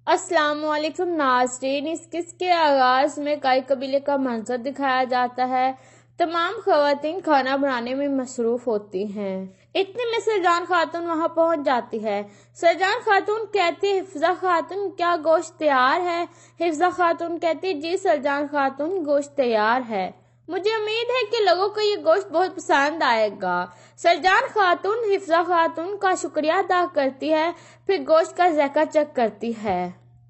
السلام علیکم ناظرین، اس قسط کے آغاز میں کئی قبیلے کا منظر دکھایا جاتا ہے۔ تمام خواتین کھانا بنانے میں مصروف ہوتی ہیں۔ اتنے میں سرجان خاتون وہاں پہنچ جاتی ہے۔ سرجان خاتون کہتی ہے، حفظہ خاتون کیا گوشت تیار ہے؟ حفظہ خاتون کہتی ہے، جی سرجان خاتون گوشت تیار ہے، مجھے امید ہے کہ لوگوں کو یہ گوشت بہت پسند آئے گا۔ سرجان خاتون حفظہ خاتون کا شکریہ ادا کرتی ہے، پھر گوشت کا ذائقہ چیک کرتی ہے۔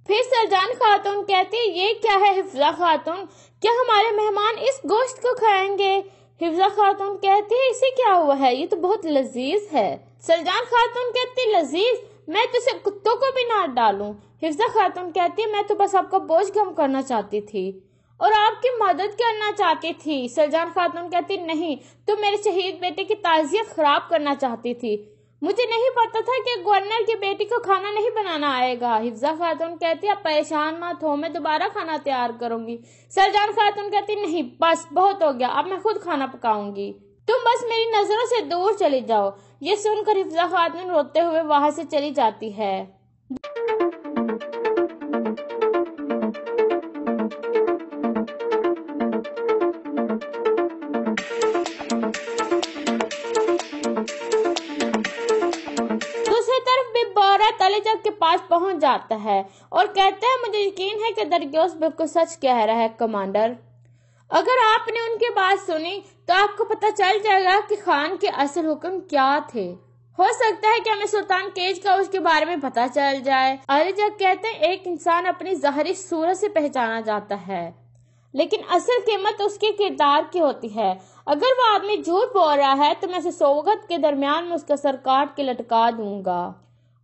پھر سرجان خاتون کہتی ہے، یہ کیا ہے حفظہ خاتون؟ کیا ہمارے مہمان اس گوشت کو کھائیں گے؟ حفظہ خاتون کہتی ہے، اسے کیا ہوا ہے، یہ تو بہت لذیذ ہے۔ سرجان خاتون کہتی ہے، لذیذ؟ میں تو اسے کتوں کو بھی نہ ڈالوں۔ حفظہ خاتون کہتی ہے، میں تو بس آپ کا بوجھ کم کرنا چاہتی تھی اور آپ کی مدد کرنا چاہتی تھی۔ سرجان خاتون کہتی، نہیں، تم میرے شہید بیٹے کی تعزیت خراب کرنا چاہتی تھی، مجھے نہیں پتا تھا کہ گورنر کی بیٹی کو کھانا نہیں بنانا آئے گا۔ حفظہ خاتون کہتی، اب پریشان مت ہو، میں دوبارہ کھانا تیار کروں گی۔ سرجان خاتون کہتی، نہیں بس بہت ہو گیا، اب میں خود کھانا پکاؤں گی، تم بس میری نظروں سے دور چلی جاؤ۔ یہ سن کر حفظہ خاتون روتے ہوئے وہاں سے چلی جاتی ہے۔ علی جگ کے پاس پہنچ جاتا ہے اور کہتا ہے، مجھے یقین ہے کہ درگیوس بالکل سچ کہہ رہا ہے کمانڈر، اگر آپ نے ان کی بات سنی تو آپ کو پتہ چل جائے گا کہ خان کے اصل حکم کیا تھے۔ ہو سکتا ہے کہ ہمیں سلطان کیج کا اس کے بارے میں پتہ چل جائے۔ علی جگ کہتے ہیں، ایک انسان اپنی ظاہری صورت سے پہچانا جاتا ہے، لیکن اصل قیمت اس کے کردار کی ہوتی ہے۔ اگر وہ آدمی جھوٹ بول رہا ہے تو میں اسے 100 وقت کے درمیان میں اس کا سر کاٹ کے لٹکا دوں گا۔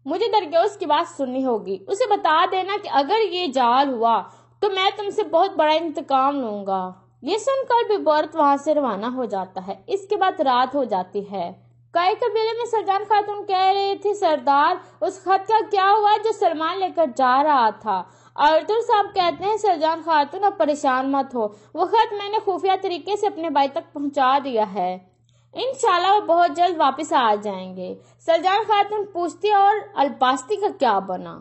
مجھے درگیوس کی بات سننی ہوگی، اسے بتا دینا کہ اگر یہ جال ہوا تو میں تم سے بہت بڑا انتقام لوں گا۔ یہ سن کر بھی بورت وہاں سے روانہ ہو جاتا ہے۔ اس کے بعد رات ہو جاتی ہے۔ کئی قبیلے میں سرجان خاتون کہہ رہی تھی، سردار اس خط کا کیا ہوا جو سلمان لے کر جا رہا تھا؟ ارطغرل صاحب کہتے ہیں، سرجان خاتون اب پریشان مت ہو، وہ خط میں نے خفیہ طریقے سے اپنے بھائی تک پہنچا دیا ہے، انشاءاللہ وہ بہت جلد واپس آ جائیں گے۔ سرجان خاتون پوچھتی، اور الباستی کا کیا بنا؟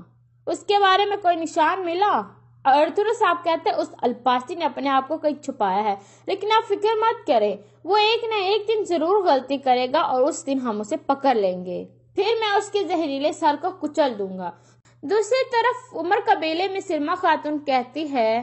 اس کے بارے میں کوئی نشان ملا؟ ارطغرل صاحب کہتے ہیں، اس الباستی نے اپنے آپ کو کہیں چھپایا ہے، لیکن آپ فکر مت کریں، وہ ایک نہ ایک دن ضرور غلطی کرے گا اور اس دن ہم اسے پکڑ لیں گے، پھر میں اس کے زہریلے سر کو کچل دوں گا۔ دوسری طرف عمر قبیلے میں سرما خاتون کہتی ہے،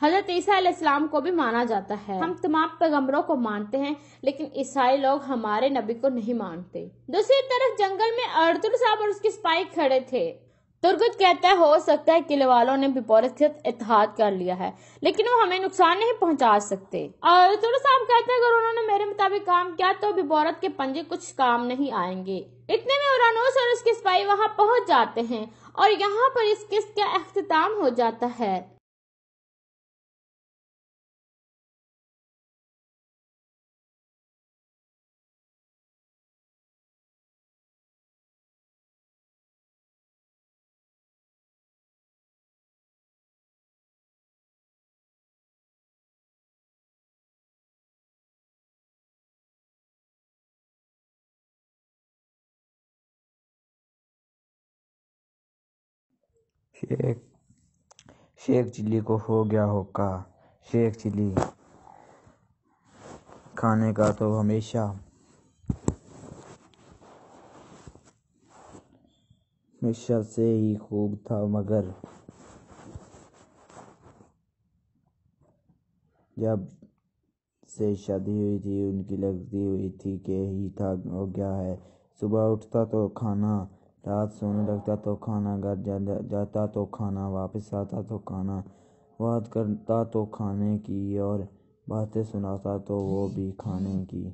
حضرت عیسیٰ علیہ السلام کو بھی مانا جاتا ہے۔ ہم تمام پیغمبروں کو مانتے ہیں لیکن عیسائی لوگ ہمارے نبی کو نہیں مانتے۔ دوسری طرف جنگل میں ارطغرل صاحب اور اس کے سپاہی کھڑے تھے۔ ترگت کہتا ہے ہو سکتا ہے قلعے والوں نے بپورتھت اتحاد کر لیا ہے لیکن وہ ہمیں نقصان نہیں پہنچا سکتے۔ ارطغرل صاحب کہتے ہیں اگر انہوں نے میرے مطابق کام کیا تو بپورت کے پنجے کچھ کام نہیں آئیں گے۔ اتنے میں اورانوس اور اس کے سپاہی وہاں پہنچ جاتے ہیں اور یہاں پر اس قسط کا اختتام ہو جاتا ہے۔ شیخ چلی کو ہو گیا ہوکا۔ شیخ چلی کھانے کا تو ہمیشہ سے ہی خوب تھا مگر جب سے شادی ہوئی تھی ان کی لگتی ہوئی تھی کہ ہی تھا ہو گیا ہے۔ صبح اٹھتا تو کھانا، رات سونے لگتا تو کھانا، گھر جاتا تو کھانا، واپس آتا تو کھانا، بات کرتا تو کھانے کی اور باتیں سناتا تو وہ بھی کھانے کی۔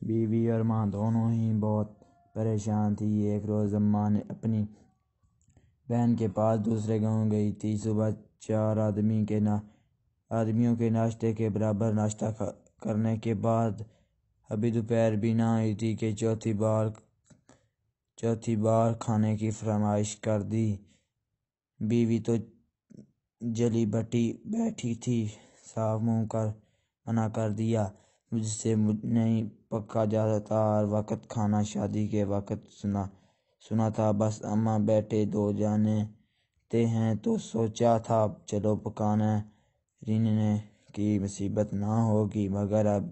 بیوی اور ماں دونوں ہی بہت پریشان تھی۔ ایک روز اماں نے اپنی بہن کے پاس دوسرے گاؤں گئی تھی۔ صبح 4 آدمیوں کے ناشتے کے برابر ناشتہ کرنے کے بعد ابھی دوپہر بھی نہ آئی تھی کہ چوتھی بار کھانے کی فرمائش کر دی۔ بیوی تو جلی بیٹھی تھی، صاف منہ کر منع کر دیا، مجھ سے نہیں پکا جاتا ہر وقت کھانا، شادی کے وقت سنا تھا بس اماں بیٹے 2 جانتے ہیں تو سوچا تھا چلو پکانے ریننے کی مصیبت نہ ہوگی، مگر اب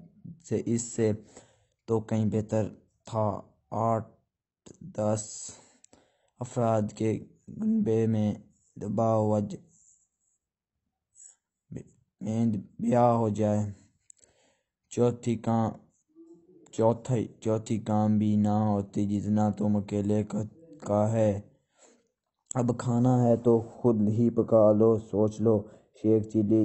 اس سے تو کہیں بہتر تھا۔ 8-10 افراد کے گنبے میں بیاہ ہو جائے، چوتھی کام بھی نہ ہوتی جتنا تم اکیلے کا ہے۔ اب کھانا ہے تو خود ہی پکا لو، سوچ لو۔ شیخ چلی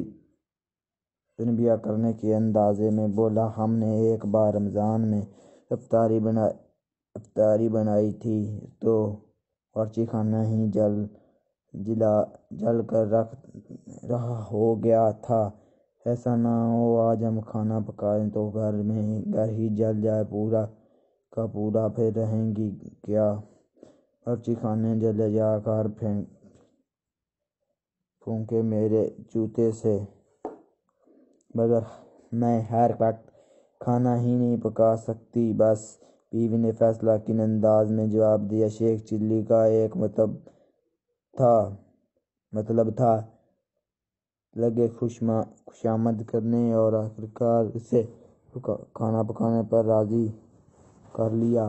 تنبیہ کرنے کے اندازے میں بولا، ہم نے ایک بار رمضان میں افطاری بنائی تھی تو باورچی خانہ ہی جل کر رہا ہو گیا تھا، ایسا نہ ہو آج ہم کھانا پکائیں تو گھر ہی جل جائے پورا کا پورا، پھر رہیں گی کیا؟ باورچی خانے جلے جا کر پھونکے میرے جوتے سے، مگر میں ہر وقت کھانا ہی نہیں پکا سکتی بس، بیوی نے فیصلہ کن انداز میں جواب دیا۔ شیخ چلی کا ایک مطلب تھا لگے خوشامد کرنے اور آخرکار اسے کھانا پکانے پر راضی کر لیا۔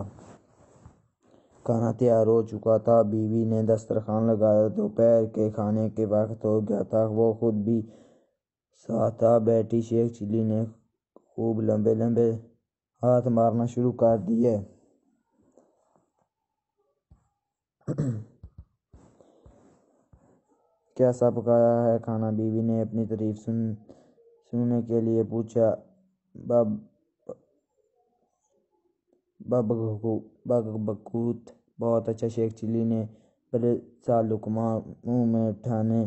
کھانا تیار ہو چکا تھا، بیوی نے دسترخوان لگایا، دوپہر کے کھانے کا وقت ہو گیا تھا، وہ خود بھی ساتھ آ بیٹھی۔ شیخ چلی نے خوب لمبے لمبے ہاتھ مارنا شروع کر دیے۔ کیسا پکایا ہے کھانا؟ بیوی نے اپنی تعریف سننے کے لیے پوچھا۔ بگبگوت بہت اچھا۔ شیخ چلی نے بڑے سا لقمہ منہ میں اٹھاتے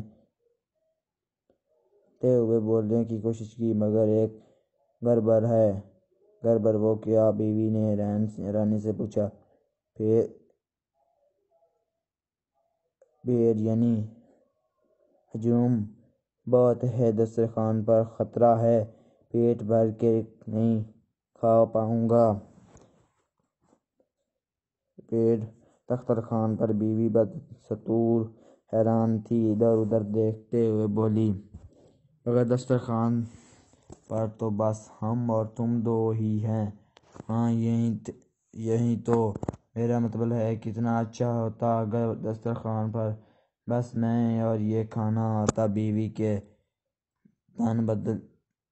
ہوئے بولنے کی کوشش کی، مگر ایک گڑبڑ ہے۔ گڑبڑ وہ کیا؟ بیوی نے حیرانی سے پوچھا۔ پھر یعنی ہجوم بہت ہے، دسترخوان پر خطرہ ہے، پیٹ بھر کے نہیں کھا پاؤں گا۔ دسترخوان پر بیوی بدستور حیران تھی، ادھر ادھر دیکھتے ہوئے بولی، مگر دسترخوان پر تو بس ہم اور تم 2 ہی ہیں۔ ہاں یہی تو میرا مطلب ہے، کتنا اچھا ہوتا اگر دسترخوان پر بس میں اور یہ کھانا ہوتا بیوی کے تن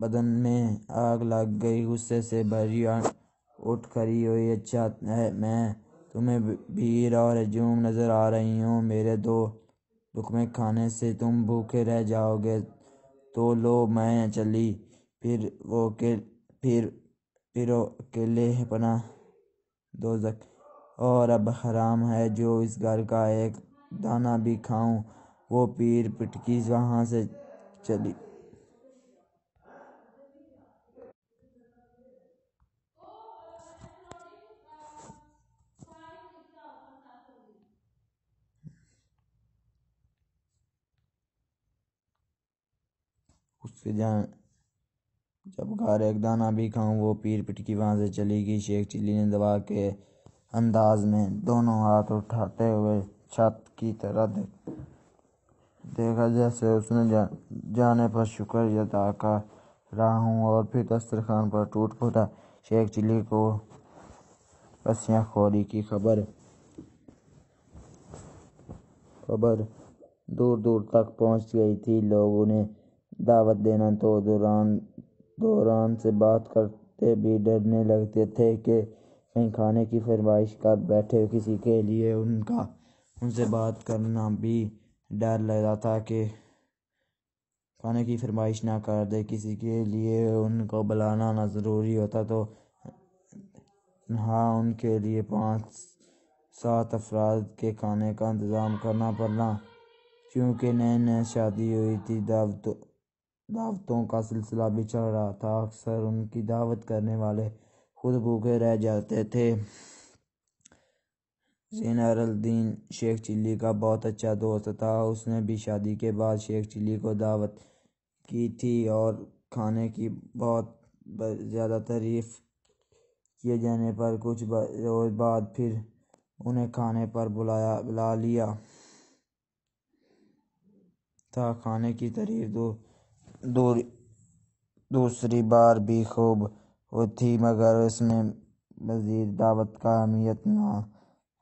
بدن میں آگ لگ گئی، غصے سے بھری اٹھ کھڑی ہوئی۔ اچھا ہے، میں تمہیں بھیڑ اور ہجوم نظر آ رہی ہوں، میرے 2 لقمے کھانے سے تم بھوکے رہ جاؤ گے تو لو۔ میں چلی، پھر وہ اکیلے اپنا دوزخ، اور اب حرام ہے جو اس گھر کا ایک دانہ بھی کھاؤں۔ وہ پیر پٹکی وہاں سے چلی۔ اس کے جب گھر ایک دانہ بھی کھاؤں، وہ پیر پٹکی وہاں سے چلی گئی۔ شیخ چلی نے دبا کے انداز میں دونوں ہاتھ اٹھاتے ہوئے چھت کی طرف دیکھا، جیسے اس نے جانے پر شکر ادا کر رہا ہوں، اور پھر دسترخوان پر ٹوٹ پڑا۔ شیخ چلی کو پسیاں خوری کی خبر دور دور تک پہنچ گئی تھی۔ لوگ انہیں دعوت دینا تو دوران سے بات کرتے بھی ڈرنے لگتے تھے کہ کہیں کھانے کی فرمائش کر بیٹھے۔ کسی کے لیے ان سے بات کرنا بھی ڈر لگتا تھا کہ کھانے کی فرمائش نہ کر دے۔ کسی کے لیے ان کو بلانا نہ ضروری ہوتا تو ہاں، ان کے لیے 5-7 افراد کے کھانے کا انتظام کرنا پڑنا۔ چونکہ نئے شادی ہوئی تھی، دعوتوں کا سلسلہ بھی چل رہا تھا، اکثر ان کی دعوت کرنے والے خود بھوکے رہ جاتے تھے۔ زینار الدین شیخ چلی کا بہت اچھا دوست تھا۔ اس نے بھی شادی کے بعد شیخ چلی کو دعوت کی تھی، اور کھانے کی بہت زیادہ تعریف کیے جانے پر کچھ روز بعد پھر انہیں کھانے پر بلا لیا تھا۔ کھانے کی تعریف دوسری بار بھی خوب ہوئی تھی، مگر اس میں مزید دعوت کا اہمیت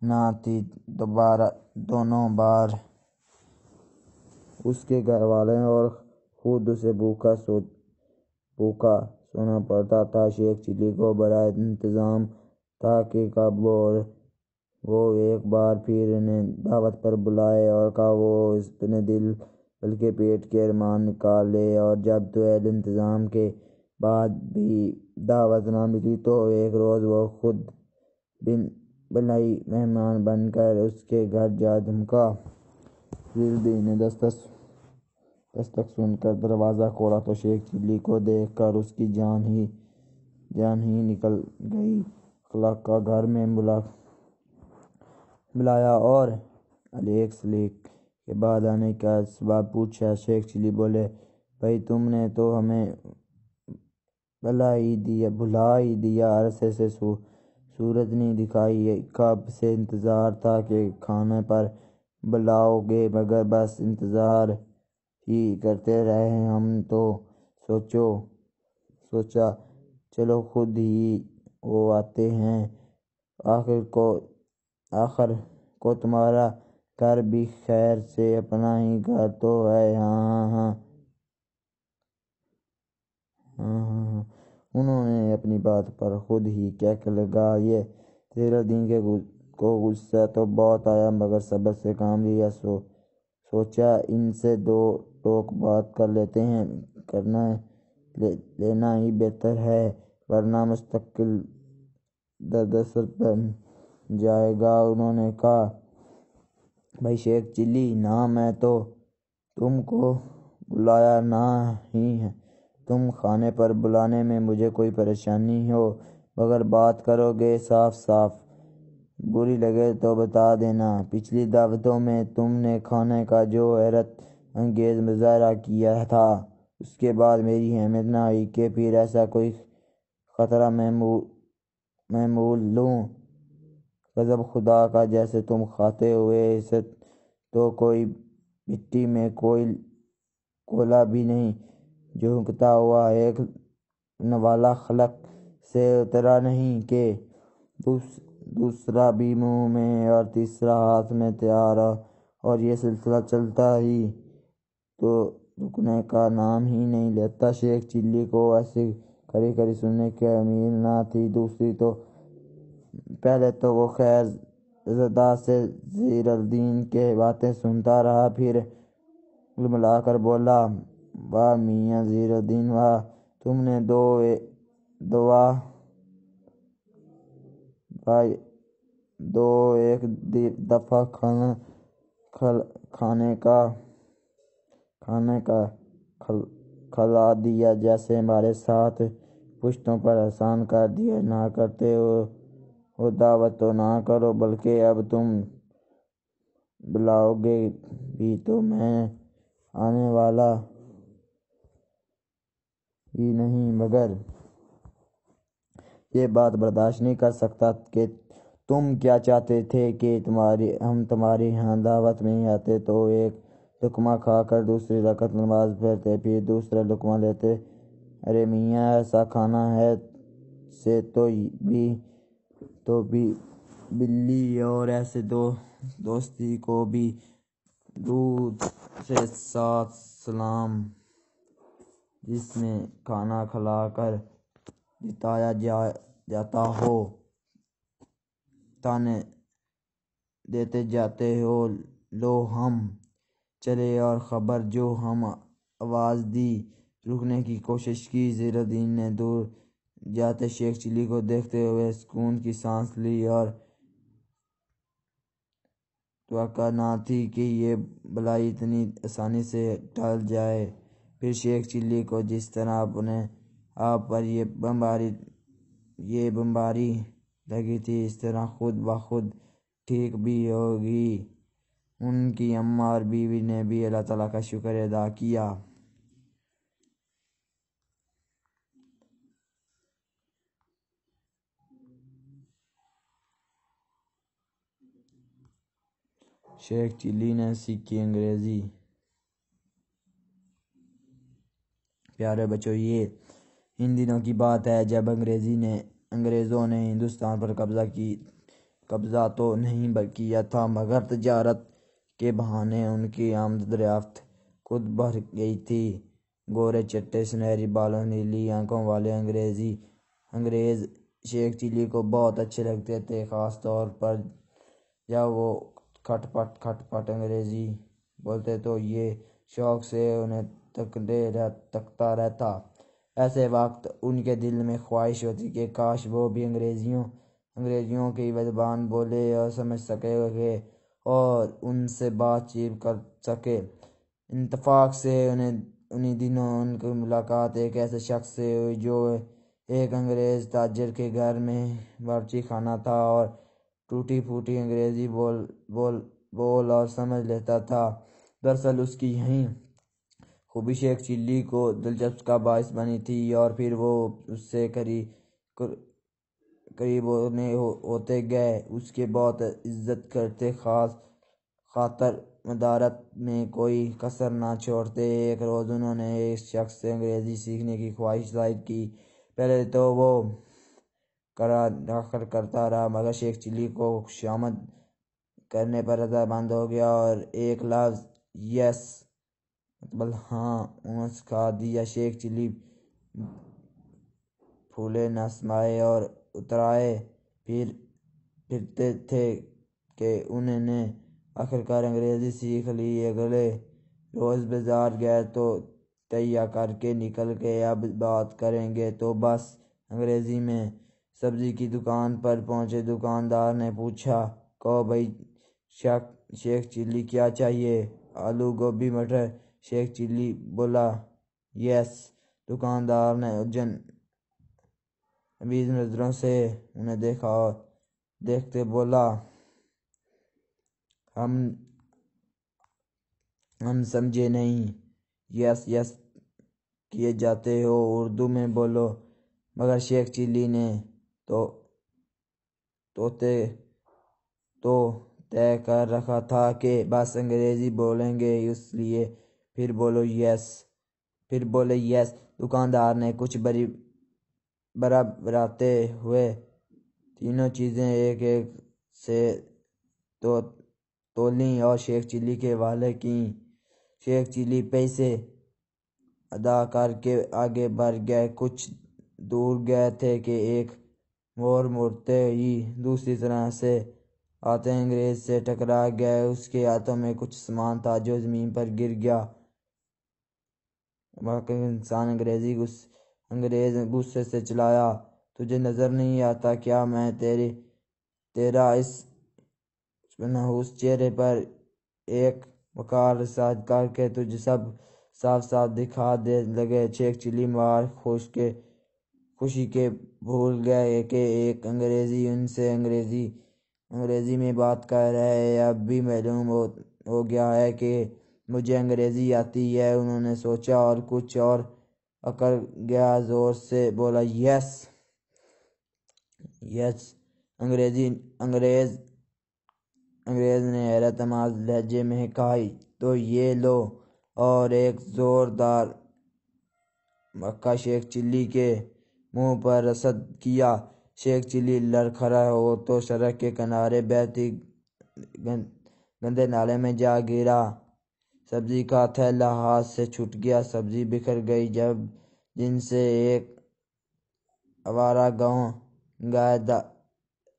نہ تھی۔ دونوں بار اس کے گھر والے اور خود اسے بھوکا سونا پڑتا تھا۔ شیخ چلی کو بڑا انتظام تھا کہ کب وہ ایک بار پھر انہیں دعوت پر بلائے، اور کب وہ اپنے دل بلکہ پیٹ کے ارمان نکال لے۔ اور جب طویل انتظام کے بعد بھی دعوت نہ ملی تو ایک روز وہ خود بلائی مہمان بن کر اس کے گھر جا دھمکا۔ زیردین نے دستک سن کر دروازہ کھولا تو شیخ چلی کو دیکھ کر اس کی جان ہی نکل گئی۔ خلق کا گھر میں بلایا اور علیک سلیک کے بعد آنے کا اسباب پوچھا۔ شیخ چلی بولے، بھائی تم نے تو ہمیں بھلا ہی دیا، عرصے سے صورت نہیں دکھائی، کب سے انتظار تھا کہ کھانے پر بلاؤ گے، مگر بس انتظار ہی کرتے رہے۔ ہم تو سوچا چلو خود ہی وہ آتے ہیں، آخر کو تمہارا گھر بھی خیر سے اپنا ہی گھر تو ہے۔ ہاں۔ انہوں نے اپنی بات پر خود ہی کہنے لگا۔ یہ زیردین کو غصہ تو بہت آیا، مگر صبر سے کام لیا۔ سوچا ان سے 2 ٹوک بات کر لینا ہی بہتر ہے، ورنہ مستقبل دردسر بن جائے گا۔ انہوں نے کہا، بھائی شیخ چلی، نہ میں تو تم کو بلایا نہ ہی تم کھانے پر بلانے میں مجھے کوئی پریشانی ہو، مگر بات کرو گے صاف، بری لگے تو بتا دینا۔ پچھلی دعوتوں میں تم نے کھانے کا جو حیرت انگیز مظاہرہ کیا تھا، اس کے بعد میری ہمت نہ ہوئی کہ پھر ایسا کوئی خطرہ میں مول لوں۔ قسم خدا کا، جیسے تم کھاتے ہوئے اسے تو کوئی مٹی میں کوئلہ بھی نہیں جھونکتا ہوا ایک نوالا خلق سے اترا نہیں کہ دوسرا بھی منہ میں اور تیسرا ہاتھ میں تیار اور یہ سلسلہ چلتا ہی تو رکنے کا نام ہی نہیں لیتا۔ شیخ چلی کو ایسی کھری کھری سننے کی امید نہ تھی۔ دوسری تو پہلے تو وہ خیر زدہ سے زیر الدین کے باتیں سنتا رہا، پھر ملا کر بولا، واہ میاں زیر الدین واہ، تم نے دو ایک دفعہ کھانے کا کھلا دیا، جیسے ہمارے ساتھ پشتوں پر احسان کر دیا۔ نہ کرتے ہو دعوت تو نہ کرو، بلکہ اب تم بلاؤ گے بھی تو میں آنے والا ہی نہیں، مگر یہ بات برداشت نہیں کر سکتا کہ تم کیا چاہتے تھے کہ ہم تمہاری یہاں دعوت میں ہی آتے تو ایک لقمہ کھا کر دوسری رکعت نماز پڑھتے، پھر دوسرا لقمہ لیتے۔ ارے میاں ایسا کھانا ہے سے تو بھی بلی، اور ایسے دوستی کو بھی دودھ سے ساتھ سلام، جس میں کھانا کھلا کر جتایا جاتا ہو، تانے دیتے جاتے ہو، لو ہم چلے، اور خبر جو ہم آواز دی، رکنے کی کوشش کی۔ زیر الدین نے دور جاتے شیخ چلی کو دیکھتے ہوئے سکون کی سانس لی، اور توقع نہ تھی کہ یہ بلائی اتنی آسانی سے ٹل جائے۔ پھر شیخ چلی کو جس طرح اپنے آپ پر یہ بمباری لگی تھی، اس طرح خود بخود ٹھیک بھی ہوگی۔ ان کی اماں اور بیوی نے بھی اللہ تعالیٰ کا شکر ادا کیا۔ شیخ چلی نے سیکھی انگریزی۔ پیارے بچوں، یہ ان دنوں کی بات ہے جب انگریزوں نے ہندوستان پر قبضہ تو نہیں کیا تھا، مگر تجارت کے بہانے ان کی آمد دریافت خود بڑھ گئی تھی۔ گورے چٹے سنہری بالوں نیلی آنکھوں والے انگریز شیخ چلی کو بہت اچھے لگتے تھے، خاص طور پر جب وہ کھٹ پٹ انگریزی بولتے تو یہ شوق سے انہیں تکتا رہتا۔ ایسے وقت ان کے دل میں خواہش ہوتی کہ کاش وہ بھی انگریزیوں کی زبان بولے اور سمجھ سکے اور ان سے بات چیت کر سکے۔ اتفاق سے انہی دنوں ان کی ملاقات ایک ایسے شخص سے ہوئی جو ایک انگریز تاجر کے گھر میں باورچی خانہ تھا اور ٹوٹی پھوٹی انگریزی بول اور سمجھ لیتا تھا۔ دراصل اس کی یہی خوبی شیخ چلی کو دلچسپی کا باعث بنی تھی، اور پھر وہ اس سے قریب ہوتے گئے، اس کی بہت عزت کرتے، خاطر مدارت میں کوئی کسر نہ چھوڑتے۔ ایک روز انہوں نے ایک شخص سے انگریزی سیکھنے کی خواہش ظاہر کی۔ پہلے تو وہ کرتا رہا، مگر شیخ چلی کو خوشامد کرنے پر رضامند ہو گیا اور ایک لفظ یس مطلب ہاں سکھا دیا۔ شیخ چلی پھولے نہ سمائے اور اترائے پھرتے تھے کہ انہوں نے آخرکار انگریزی سیکھ لی۔ اگلے روز بازار گئے تو تہیا کر کے نکل گئے، اب بات کریں گے تو بس انگریزی میں۔ سبزی کی دکان پر پہنچے، دکاندار نے پوچھا، کہو بھائی شیخ چلی کیا چاہیے؟ آلو گوبھی مٹر؟ شیخ چلی بولا، یس۔ دکاندار نے عمیز نظروں سے انہیں دیکھا اور دیکھتے بولا، ہم سمجھے نہیں۔ یس کیے جاتے ہو، اردو میں بولو۔ مگر شیخ چلی نے تو طے کر رکھا تھا کہ بس انگریزی بولیں گے، اس لیے پھر بولے یس۔ دکاندار نے کچھ برابراتے ہوئے تینوں چیزیں ایک سے تولیں اور شیخ چلی کے حوالے کیں۔ شیخ چلی پیسے ادا کر کے آگے بڑھ گئے۔ کچھ دور گئے تھے کہ ایک مور مڑتے ہی دوسری طرح سے آتے انگریز سے ٹکرا گئے۔ اس کے ہاتھوں میں کچھ سامان تھا جو زمین پر گر گیا۔ انگریز غصے سے چلایا، تجھے نظر نہیں آتا کیا میں تیرا اس منحوس چہرے پر ایک وقار رساج کر کے تجھے سب صاف صاف دکھا دے لگے۔ شیخ چلی مار خوشی کے بھول گئے کہ ایک انگریزی ان سے انگریزی میں بات کر رہے ہیں۔ اب بھی معلوم ہو گیا ہے کہ مجھے انگریزی آتی ہے، انہوں نے سوچا، اور کچھ اور اکڑ گیا۔ زور سے بولا، یس یس۔ انگریز نے حیرت آمیز لہجے میں کہا، تو یہ لو، اور ایک زوردار مکہ شیخ چلی کے منہ پر رسد کیا۔ شیخ چلی لڑکھڑا ہو تو سڑک کے کنارے بہتی گندے نالے میں جا گرا۔ سبزی کا تھیلا ہاتھ سے چھوٹ گیا، سبزی بکھر گئی جن سے ایک آوارہ گائے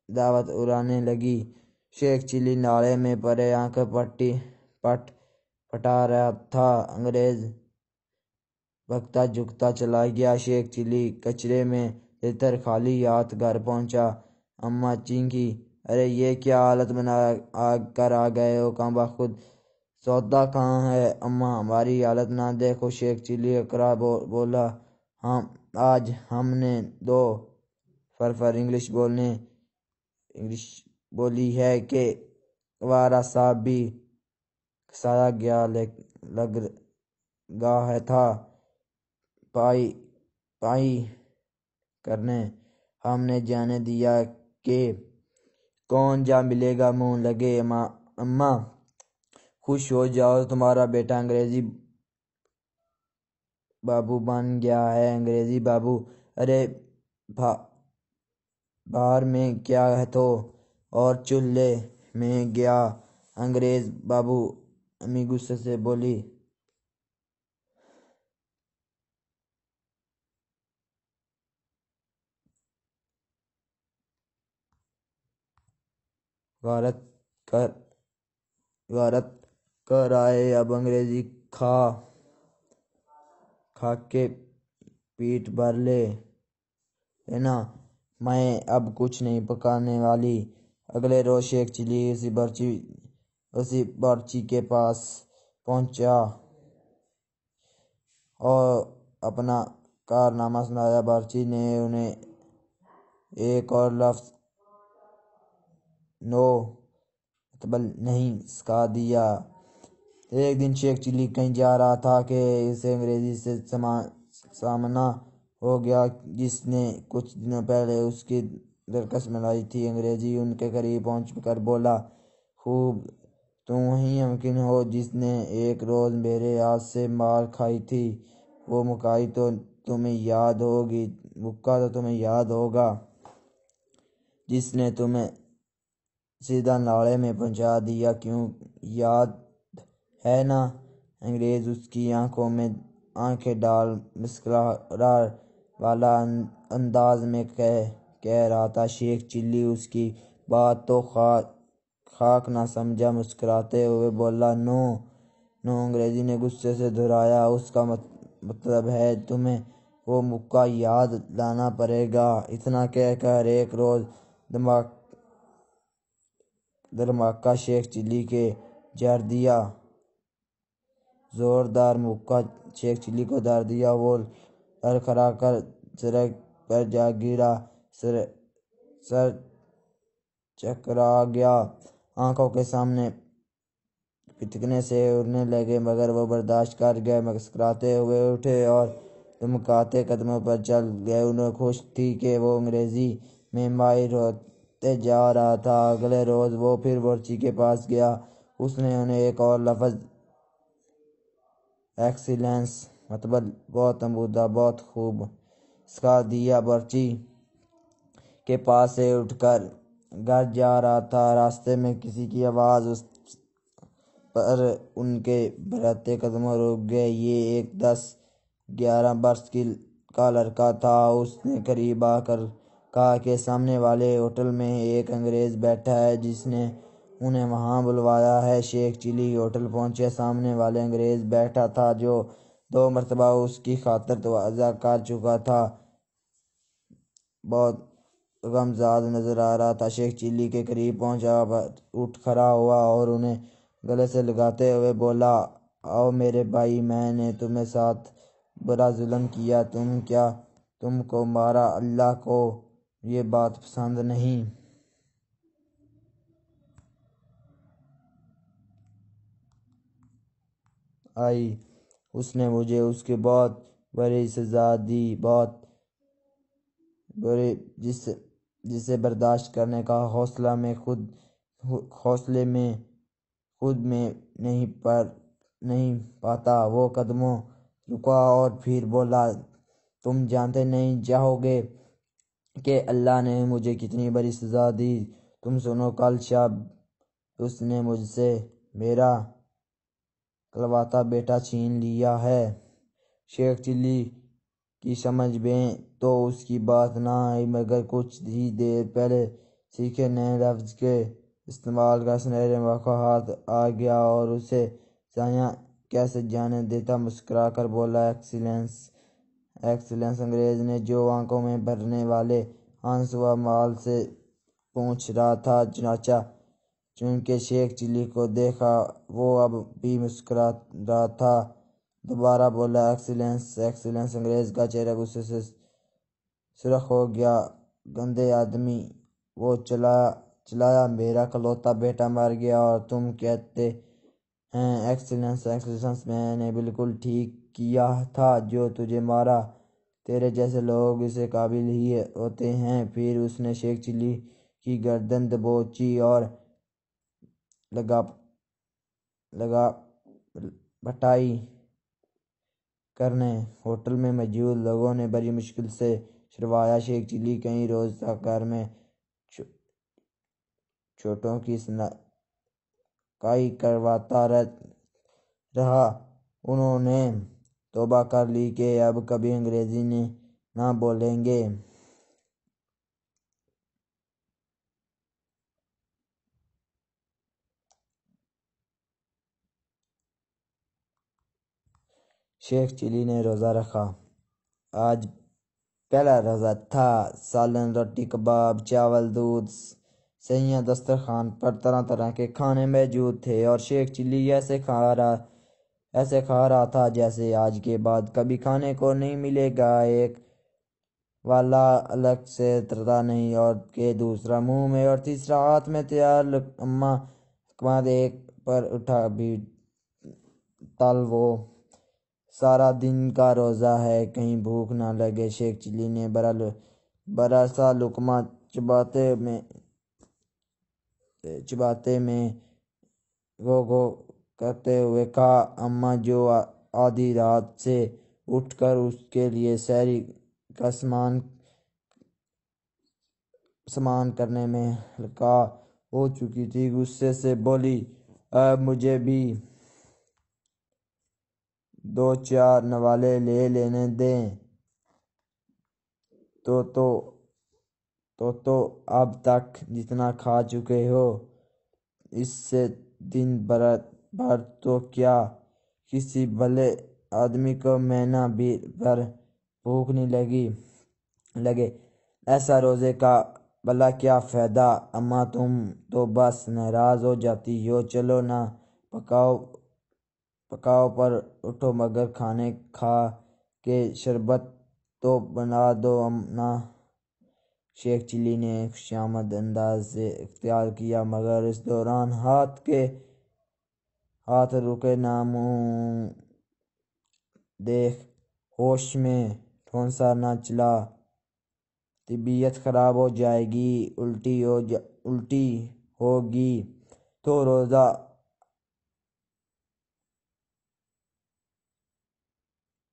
دعوت اڑانے لگی۔ شیخ چلی نالے میں پڑے آنکھیں پٹا رہا تھا۔ انگریز بھگتا جھکتا چلا گیا۔ شیخ چلی کچرے میں تر خالی ہاتھ گھر پہنچا۔ اماں چینکی، ارے یہ کیا حالت بنا کر آ گئے ہو کمبخت، سودا کہاں ہے؟ اماں ہماری حالت نہ دیکھو۔ شیخ چلی اکڑا بولا، آج ہم نے 2 فرفر انگلش بولی ہے کہ آوارہ صاحب بھی کسایا گیا لگا تھا پائی کرنے۔ ہم نے جانے دیا کہ کون جا ملے گا منہ لگے۔ اماں خوش ہو جاؤ، تمہارا بیٹا انگریزی بابو بن گیا ہے۔ انگریزی بابو؟ ارے بہار میں گیا تو اور چولہے میں گیا انگریز بابو، امی غصے سے بولی۔ غارت کر آئے، اب انگریزی کھا کے پیٹ بھر لینا، میں اب کچھ نہیں پکانے والی۔ اگلے روز شیخ چلی اسی بارچی کے پاس پہنچا اور اپنا کارنامہ سنایا۔ بارچی نے انہیں ایک اور لفظ نو مطلب نہیں سکھا دیا۔ ایک دن شیخ چلی کہیں جا رہا تھا کہ اسے انگریزی سے سامنا ہو گیا جس نے کچھ دنوں پہلے اس کی درکش ملائی تھی۔ انگریزی ان کے قریب پہنچ کر بولا، خوب تم وہی ممکن ہو جس نے ایک روز میرے ہاتھ سے مار کھائی تھی۔ وہ مکہ تو تمہیں یاد ہوگا جس نے تمہیں سیدھا نالے میں پہنچا دیا، کیوں یاد ہے نا؟ انگریز اس کی آنکھوں میں آنکھیں ڈال مسکراہٹ والا انداز میں کہہ رہا تھا۔ شیخ چلی اس کی بات تو خاک نہ سمجھا، مسکراتے ہوئے بولا، نو۔ انگریزی نے غصے سے دہرایا، اس کا مطلب ہے تمہیں وہ مکہ یاد لانا پڑے گا۔ اتنا کہہ کر ایک روز دھماکہ شیخ چلی کے جھاڑ دیا۔ زوردار مکہ شیخ چلی کو جھاڑ دیا۔ وہ لڑکھڑا کر سڑک پر جا گرا، سر چکرا گیا، آنکھوں کے سامنے پھٹکنے سے اڑنے لگے، مگر وہ برداشت کر گئے۔ مسکراتے ہوئے اٹھے اور دھمکاتے قدموں پر چل گئے۔ انہیں خوش تھی کہ وہ انگریزی میں ماہر ہوتے جا رہا تھا۔ اگلے روز وہ پھر بارچی کے پاس گیا۔ اس نے انہیں ایک اور لفظ ایکسیلنس مطلب بہت عمدہ، بہت خوب سکھا دیا۔ بارچی کے پاس سے اٹھ کر گھر جا رہا تھا، راستے میں کسی کی آواز پر ان کے بڑھتے قدموں رک گئے۔ یہ ایک 10-11 برس کا لڑکا تھا۔ اس نے قریب آ کر کہا کہ سامنے والے ہوٹل میں ایک انگریز بیٹھا ہے جس نے انہیں وہاں بلوایا ہے۔ شیخ چلی ہوٹل پہنچے۔ سامنے والے انگریز بیٹھا تھا جو 2 مرتبہ اس کی خاطر تواضع کر چکا تھا، بہت غمزدہ نظر آ رہا تھا۔ شیخ چلی کے قریب پہنچا، اٹھ کھڑا ہوا اور انہیں گلے سے لگاتے ہوئے بولا، آؤ میرے بھائی، میں نے تمہیں ساتھ برا ظلم کیا، تم کو مارا، اللہ کو یہ بات پسند نہیں آئی۔ اس نے مجھے اس کی بہت بڑی سزا دی، بہت بڑی، جسے برداشت کرنے کا حوصلہ میں خود میں نہیں پاتا۔ وہ قدموں رکا اور پھر بولا، تم جانتے نہیں چاہو گے کہ اللہ نے مجھے کتنی بڑی سزا دی۔ تم سنو، کل شب اس نے مجھ سے میرا کلواتا بیٹا چھین لیا ہے۔ شیخ چلی کی سمجھ میں تو اس کی بات نہ آئی، مگر کچھ ہی دیر پہلے سیکھے نئے لفظ کے استعمال کا سنہرا موقع ہاتھ آ گیا اور اسے ضائع کیسے جانے دیتا۔ مسکرا کر بولا، ایکسلنس۔ انگریز نے جو آنکھوں میں بھرنے والے آنسو مال سے پوچھ رہا تھا، چونکہ شیخ چلی کو دیکھا وہ اب بھی مسکرا رہا تھا، دوبارہ بولا، ایکسلنس۔ انگریز کا چہرہ غصے سے سرخ ہو گیا۔ گندے آدمی، وہ چلایا، میرا کلوتا بیٹا مر گیا اور تم کہتے ہیں ایکسلنس، میں نے بالکل ٹھیک کیا تھا جو تجھے مارا، تیرے جیسے لوگ اس قابل ہی ہوتے ہیں۔ پھر اس نے شیخ چلی کی گردن دبوچی اور لگا بٹائی کرنے۔ ہوٹل میں موجود لوگوں نے بڑی مشکل سے چھڑوایا۔ شیخ چلی کئی روز تک گھر میں چوٹوں کی سنائی کرواتا رہا۔ انہوں نے توبہ کر لی کہ اب کبھی انگریزی نہ بولیں گے۔ شیخ چلی نے روزہ رکھا۔ آج پہلا روزہ تھا۔ سالن، روٹی، کباب، چاول، دودھ، سیویاں، دسترخوان پر طرح طرح کے کھانے موجود تھے اور شیخ چلی ایسے کھا رہا تھا جیسے آج کے بعد کبھی کھانے کو نہیں ملے گا۔ ایک والا الگ سے اترتا نہیں اور کہ دوسرا منہ میں اور تیسرا ہاتھ میں تیار لقمہ ایک پر اٹھا بھی تل۔ وہ سارا دن کا روزہ ہے، کہیں بھوک نہ لگے۔ شیخ چلی نے بڑا سا لقمہ چباتے میں گو کرتے ہوئے کہا، اماں جو آدھی رات سے اٹھ کر اس کے لیے سحری کا سامان کرنے میں ہلاک ہو چکی تھی، غصے سے بولی، اب مجھے بھی 2-4 نوالے لے لینے دیں۔ تو اب تک جتنا کھا چکے ہو اس سے دن بھر تو کیا کسی بھلے آدمی کو مہینہ بھر بھوک نہیں لگے، ایسا روزے کا بھلا کیا فائدہ؟ اماں تم تو بس ناراض ہو جاتی ہو، چلو نہ پکاؤ پر اٹھو، مگر کھا کے شربت تو بنا دو نا۔ شیخ چلی نے خوشامد انداز اختیار کیا، مگر اس دوران ہاتھ رکے نہ، منہ دیکھ ہوش میں ٹھونسا نہ چلا۔ طبیعت خراب ہو جائے گی، الٹی ہوگی تو روزہ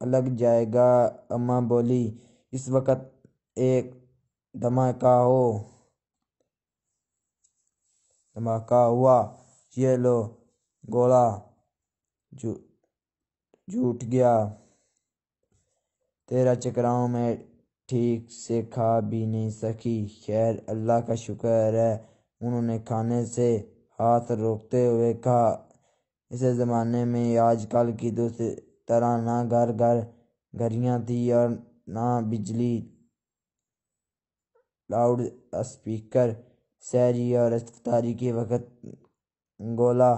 لگ جائے گا۔ اماں بولی، اس وقت ایک دھماکہ ہوا، یہ لو گولا جھوٹ گیا، تیرا چکراؤں میں ٹھیک سے کھا بھی نہیں سکی۔ خیر اللہ کا شکر ہے، انہوں نے کھانے سے ہاتھ روکتے ہوئے کہا۔ اس زمانے میں آج کل کی دوسری طرح نہ گھر گھر گھڑیاں تھیں اور نہ بجلی، لاؤڈ اسپیکر۔ سحری اور افطاری کے وقت گولا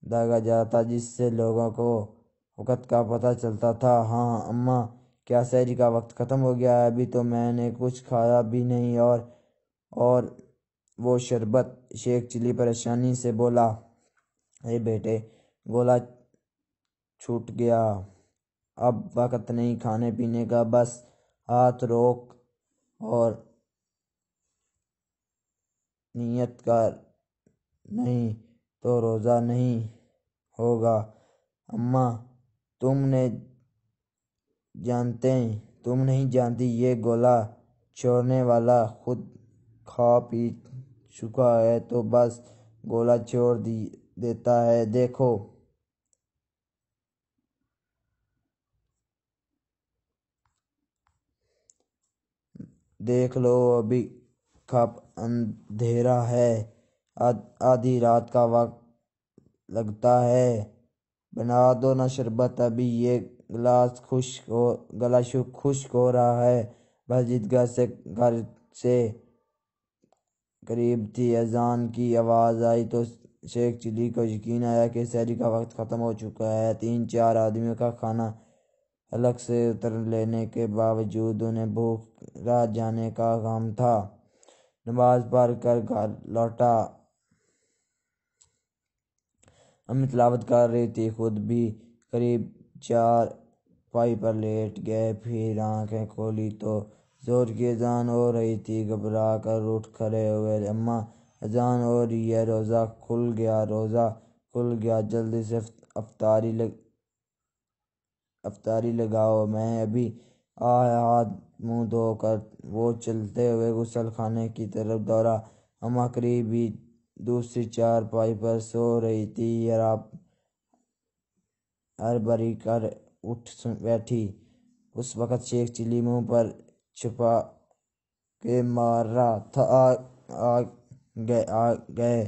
داغا جاتا جس سے لوگوں کو وقت کا پتہ چلتا تھا۔ ہاں اماں، کیا سحری کا وقت ختم ہو گیا ہے؟ ابھی تو میں نے کچھ کھایا بھی نہیں۔ اور وہ شربت؟ شیخ چلی پریشانی سے بولا۔ اے بیٹے، گولا چھوٹ گیا، اب وقت نہیں کھانے پینے کا، بس ہاتھ روک اور نیت کر، نہیں تو روزہ نہیں ہوگا۔ اماں تم نہیں جانتی یہ گولا چھوڑنے والا خود کھا پی چکا ہے تو بس گولا چھوڑ دیتا ہے۔ دیکھ لو ابھی کب اندھیرا ہے، آدھی رات کا وقت لگتا ہے، بنا دو نا شربت، ابھی یہ گلا خشک ہو رہا ہے۔ مسجد گھر سے قریب تھی۔ اذان کی آواز آئی تو شیخ چلی کو یقین آیا کہ سحری کا وقت ختم ہو چکا ہے۔ 3-4 آدمیوں کا کھانا حلق سے اتر لینے کے باوجود انہیں بھوک رہ جانے کا غم تھا۔ نماز پڑھ کر گھر لوٹا۔ امی تلاوت کر رہی تھی، خود بھی قریب چارپائی پر لیٹ گئے، پھر آنکھیں کھولی تو ظہر کی اذان ہو رہی تھی۔ گھبرا کر اٹھ کھڑے ہوئے۔ اماں اذان ہو رہی ہے، روزہ کھل گیا، جلدی سے افطاری لگاؤ، میں ابھی آیا۔ ہاتھ منہ دھو کر وہ چلتے ہوئے غسل خانے کی طرف دوڑا۔ اماں قریب ہی دوسری چارپائی پر سو رہی تھی، ہڑبڑی کر اٹھ بیٹھی۔ اس وقت شیخ چلی منہ پر چھپا کے مار رہا تھا۔ آ گئے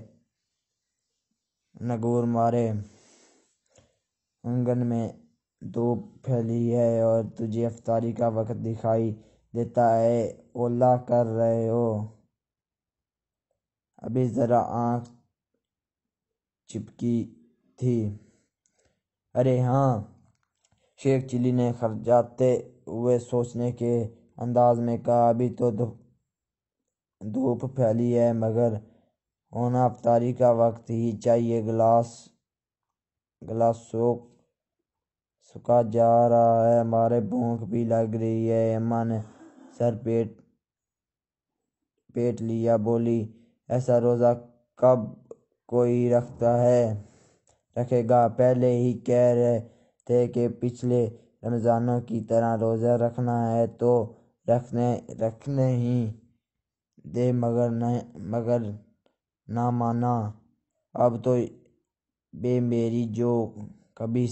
نگور مارے، آنگن میں دھوپ پھیلی ہے اور تجھے افطاری کا وقت دکھائی دیتا ہے، اولا کر رہے ہو؟ ابھی ذرا آنکھ چپکی تھی۔ ارے ہاں، شیخ چلی نے خرچاتے ہوئے سوچنے کے انداز میں کہا، ابھی تو دھوپ پھیلی ہے مگر ہونا افطاری کا وقت ہی چاہیے۔ گلا سوکھا جا رہا ہے، ہمارے بھوک بھی لگ رہی ہے۔ اماں نے سر پیٹ لیا، بولی، ایسا روزہ کب کوئی رکھے گا؟ پہلے ہی کہہ رہے تھے کہ پچھلے رمضانوں کی طرح روزہ رکھنا ہے تو رکھنے ہی دے، مگر نہ مانا۔ اب تو بے میری جو کبھی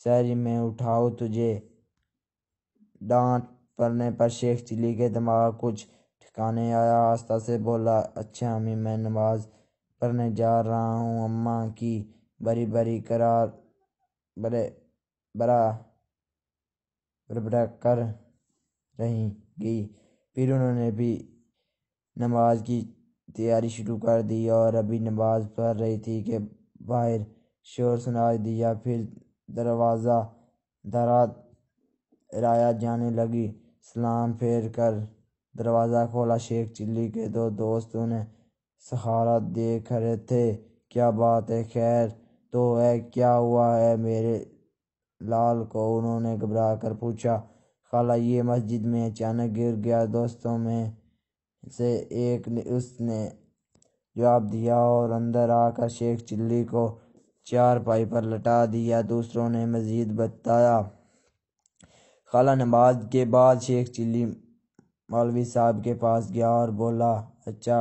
سحری میں اٹھاؤ تجھے۔ ڈانٹ پڑنے پر شیخ چلی کے دماغ کچھ ٹھکانے آیا، آہستہ سے بولا، اچھا امی، میں نماز پڑھنے جا رہا ہوں۔ اماں کی بری برا کر رہیں گی۔ پھر انہوں نے بھی نماز کی تیاری شروع کر دی اور ابھی نماز پڑھ رہی تھی کہ باہر شور سنائی دیا، پھر دروازہ دھڑایا جانے لگی۔ سلام پھیر کر دروازہ کھولا۔ شیخ چلی کے 2 دوست انہیں سہارا دیے کھڑے تھے۔ کیا بات ہے، خیر تو ہے؟ کیا ہوا ہے میرے لال کو؟ انہوں نے گھبرا کر پوچھا۔ خالہ، یہ مسجد میں اچانک گر گیا، دوستوں میں سے ایک نے اس نے جواب دیا اور اندر آ کر شیخ چلی کو چارپائی پر لٹا دیا۔ دوسروں نے مزید بتایا۔ خالہ، نماز کے بعد شیخ چلی مولوی صاحب کے پاس گیا اور بولا، اچھا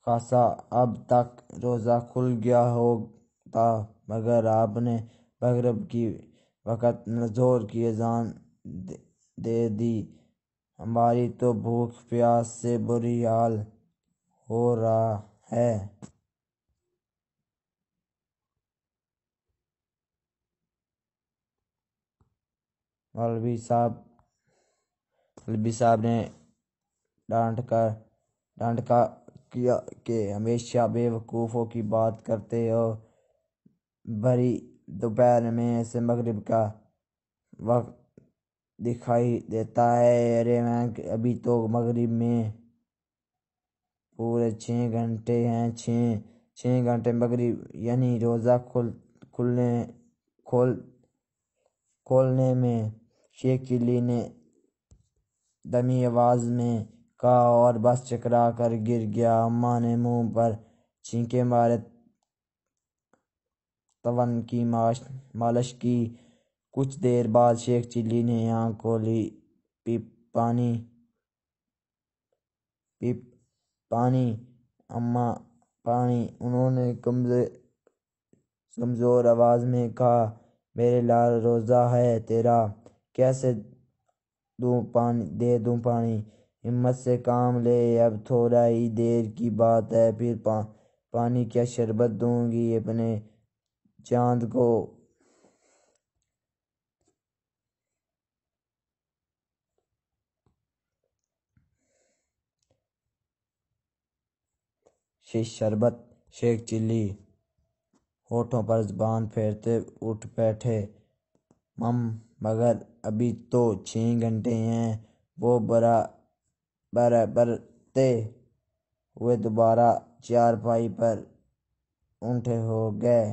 خاصا اب تک روزہ کھل گیا ہوتا، مگر آپ نے مغرب کی وقت ظہر کی اذان دے دی۔ ہماری تو بھوک پیاس سے بری حال ہو رہا ہے۔ مولوی صاحب نے ڈانٹ کیا کہ ہمیشہ بے وقوفوں کی بات کرتے ہو، بھری دوپہر میں ایسے مغرب کا وقت دکھائی دیتا ہے۔ ارے میں ابھی تو مغرب میں پورے 6 گھنٹے ہیں۔ 6 گھنٹے مغرب یعنی روزہ کھولنے میں، شیخ چلی نے دمی آواز میں کہا اور بس چکرا کر گر گیا۔ اماں نے منہ پر چھینکیں مارے تون کی مالش کی۔ کچھ دیر بعد شیخ چلی نے آنکھ کھولی۔ پانی اماں پانی، انہوں نے کمزور آواز میں کہا۔ میرے لال روزہ ہے تیرا، کیسے دے دوں پانی؟ ہمت سے کام لے، اب تھوڑا ہی دیر کی بات ہے، پھر پانی کیا شربت دوں گی اپنے چاند کو۔ شربت! شیخ چلی ہونٹوں پر زبان پھیرتے اٹھ بیٹھے۔ مگر ابھی تو 6 گھنٹے ہیں۔ وہ برتے ہوئے دوبارہ چارپائی پر اونٹے ہو گئے۔